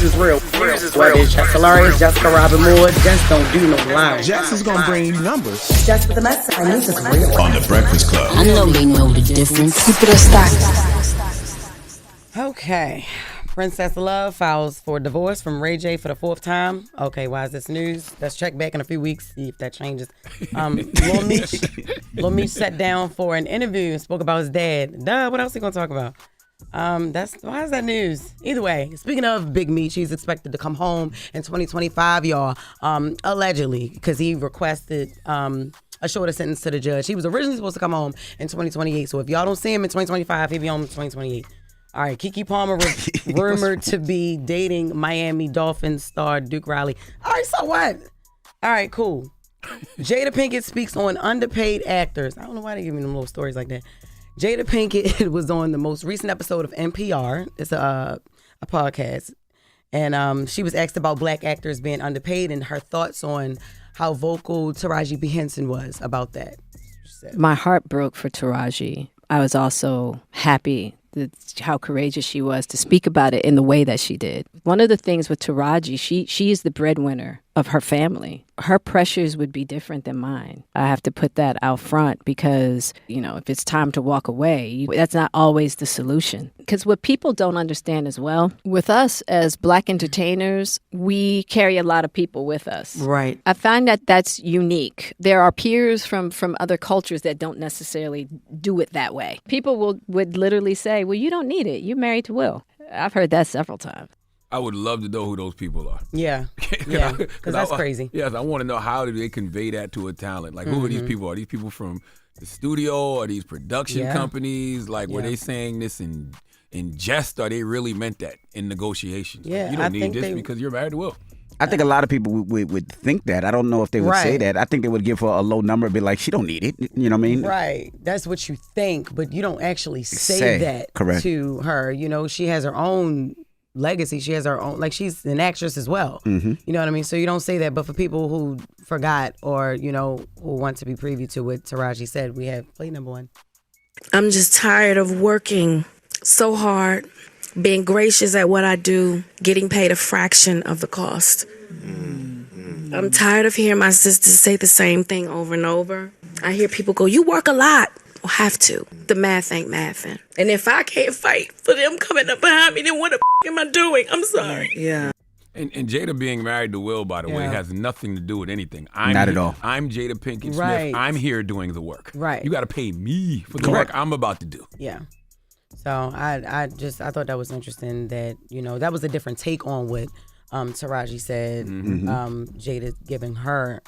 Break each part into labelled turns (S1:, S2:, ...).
S1: is real. Whether it's Jess Hilarious, Jessica Robin Moore, Jess don't do no lying.
S2: Jess is gonna bring you numbers.
S1: Jess With The Mess, I need this real.
S3: On The Breakfast Club.
S4: I know they know the difference. Keep it a stack.
S5: Okay. Princess Love files for divorce from Ray J for the 4th time. Okay, why is this news? Let's check back in a few weeks, see if that changes. Lil Meech sat down for an interview and spoke about his dad. Duh, what else he gonna talk about? Why is that news? Either way, speaking of Big Meech, he's expected to come home in 2025, y'all. Allegedly, because he requested a shorter sentence to the judge. He was originally supposed to come home in 2028. So if y'all don't see him in 2025, he'll be home in 2028. All right, Keke Palmer rumored to be dating Miami Dolphins star Duke Riley. All right, so what? All right, cool. Jada Pinkett speaks on underpaid actors. I don't know why they give me them little stories like that. Jada Pinkett was on the most recent episode of NPR. It's a podcast. And she was asked about black actors being underpaid and her thoughts on how vocal Taraji P. Henson was about that.
S6: My heart broke for Taraji. I was also happy how courageous she was to speak about it in the way that she did. One of the things with Taraji, she is the breadwinner of her family. Her pressures would be different than mine. I have to put that out front because, if it's time to walk away, that's not always the solution. Because what people don't understand as well, with us as black entertainers, we carry a lot of people with us.
S5: Right.
S6: I find that that's unique. There are peers from other cultures that don't necessarily do it that way. People would literally say, well, you don't need it. You're married to Will. I've heard that several times.
S7: I would love to know who those people are.
S5: Yeah, because that's crazy.
S7: Yes, I want to know how do they convey that to a talent. Like, who are these people? Are these people from the studio? Are these production companies? Like, were they saying this in jest? Or they really meant that in negotiations?
S5: Yeah,
S7: like, you don't need this because you're married to Will.
S2: I think a lot of people would think that. I don't know if they would say that. I think they would give her a low number and be like, she don't need it. You know what I mean?
S5: Right. That's what you think, but you don't actually say that to her. She has her own legacy. She has her own, like, she's an actress as well. Mm-hmm. You know what I mean? So you don't say that, but for people who forgot or, who want to be privy to what Taraji said, we have play number 1.
S8: I'm just tired of working so hard, being gracious at what I do, getting paid a fraction of the cost. Mm-hmm. I'm tired of hearing my sisters say the same thing over and over. I hear people go, you work a lot. Well, have to. The math ain't mathing. And if I can't fight for them coming up behind me, then what the am I doing? I'm sorry.
S6: Yeah.
S7: And Jada being married to Will, by the way, has nothing to do with anything.
S2: Not at all.
S7: I'm Jada Pinkett Smith. I'm here doing the work.
S5: Right.
S7: You got to pay me for the work I'm about to do.
S5: Yeah. So I thought that was interesting that, that was a different take on what Taraji said. Jada giving her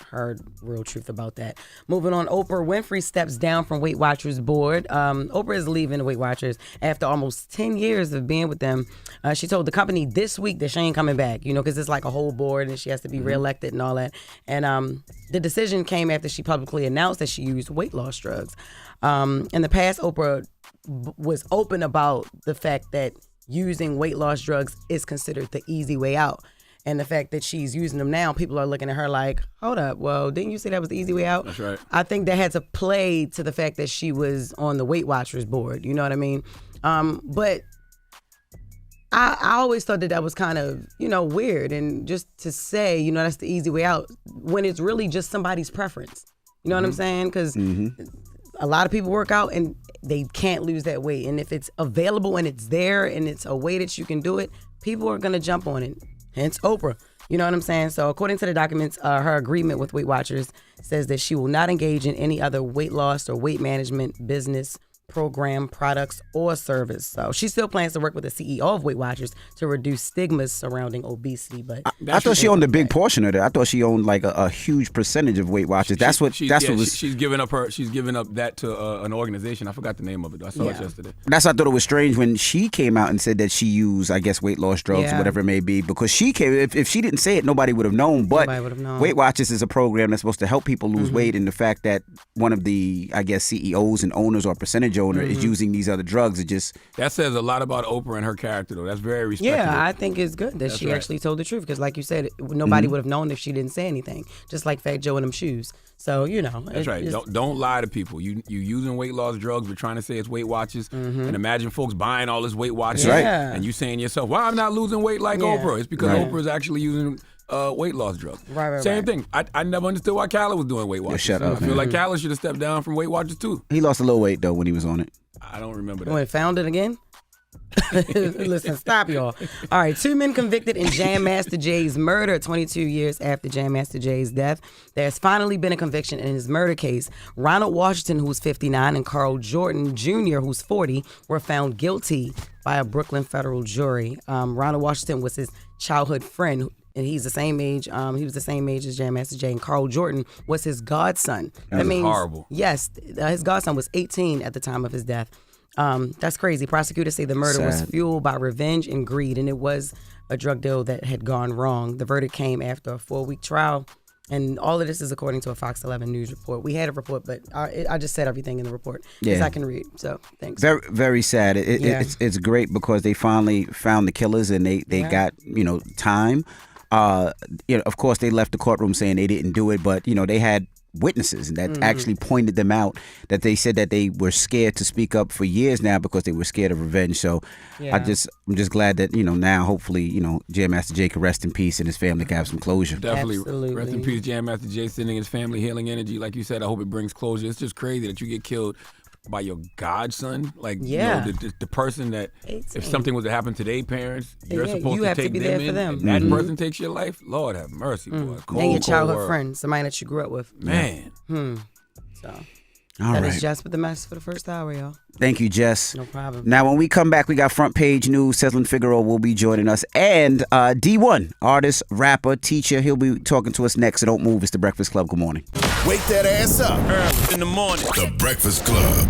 S5: real truth about that. Moving on, Oprah Winfrey steps down from Weight Watchers board. Oprah is leaving the Weight Watchers after almost 10 years of being with them. She told the company this week that she ain't coming back, because it's like a whole board and she has to be reelected and all that. And the decision came after she publicly announced that she used weight loss drugs. In the past, Oprah was open about the fact that using weight loss drugs is considered the easy way out. And the fact that she's using them now, people are looking at her like, hold up, well, didn't you say that was the easy way out?
S7: That's right.
S5: I think that had to play to the fact that she was on the Weight Watchers board. You know what I mean? But I always thought that was kind of, weird. And just to say, that's the easy way out when it's really just somebody's preference. You know what I'm saying? Because a lot of people work out and they can't lose that weight. And if it's available and it's there and it's a way that you can do it, people are going to jump on it. Hence Oprah. You know what I'm saying? So according to the documents, her agreement with Weight Watchers says that she will not engage in any other weight loss or weight management business, program, products, or service. So she still plans to work with the CEO of Weight Watchers to reduce stigmas surrounding obesity. But
S2: I thought she owned a big portion of it. I thought she owned like a huge percentage of Weight Watchers. She's
S7: giving up that to an organization. I forgot the name of it. I saw it yesterday.
S2: I thought it was strange when she came out and said that she used, I guess, weight loss drugs or whatever it may be, because she came. If she didn't say it, nobody would have known. But Weight Watchers is a program that's supposed to help people lose weight, and the fact that one of the, I guess, CEOs and owners or percentage owner is using these other drugs. It just
S7: that says a lot about Oprah and her character, though. That's very respectable.
S5: Yeah, I think it's good that she actually told the truth because, like you said, nobody would have known if she didn't say anything. Just like Fat Joe and them shoes. So
S7: that's right. Don't lie to people. You using weight loss drugs. We're trying to say it's Weight Watchers, and imagine folks buying all this Weight Watchers, and you saying to yourself, "Why I'm not losing weight like Oprah?" It's because Oprah is actually using weight loss drugs. Same thing. I never understood why Khaled was doing Weight Watchers.
S2: Shut up,
S7: I feel like Khaled should have stepped down from Weight Watchers too.
S2: He lost a little weight though when he was on it.
S7: I don't remember that.
S5: When found it again? Listen, stop y'all. All right, 2 men convicted in Jam Master Jay's murder 22 years after Jam Master Jay's death. There's finally been a conviction in his murder case. Ronald Washington, who's 59, and Carl Jordan Jr., who's 40, were found guilty by a Brooklyn federal jury. Ronald Washington was his childhood friend, and he's the same age. He was the same age as Jam Master Jay, and Carl Jordan was his godson.
S7: That means horrible.
S5: Yes, his godson was 18 at the time of his death. That's crazy. Prosecutors say the murder was fueled by revenge and greed, and it was a drug deal that had gone wrong. The verdict came after a 4-week trial, and all of this is according to a Fox 11 News report. We had a report, but I just said everything in the report because I can read. So thanks.
S2: Very, very sad. It's great because they finally found the killers and they got time. Of course, they left the courtroom saying they didn't do it, but they had witnesses that actually pointed them out, that they said that they were scared to speak up for years now because they were scared of revenge. So I'm just glad that now hopefully Jam Master Jay can rest in peace and his family can have some closure.
S7: Definitely.
S5: Absolutely.
S7: Rest in peace, Jam Master Jay, sending his family healing energy. Like you said, I hope it brings closure. It's just crazy that you get killed by your godson, the person that 18. If something was to happen to their parents, you're supposed to take them in. And that person takes your life. Lord have mercy, boy.
S5: And your childhood friend, somebody that you grew up with.
S7: Man.
S5: So
S2: All
S5: that
S2: right.
S5: is Jess with the Mess for the first hour, y'all.
S2: Thank you, Jess.
S5: No problem.
S2: Now, when we come back, we got front page news. Cezlin Figueroa will be joining us, and D1, artist, rapper, teacher. He'll be talking to us next. So don't move. It's The Breakfast Club. Good morning.
S3: Wake that ass up
S9: early in the morning.
S3: The Breakfast Club.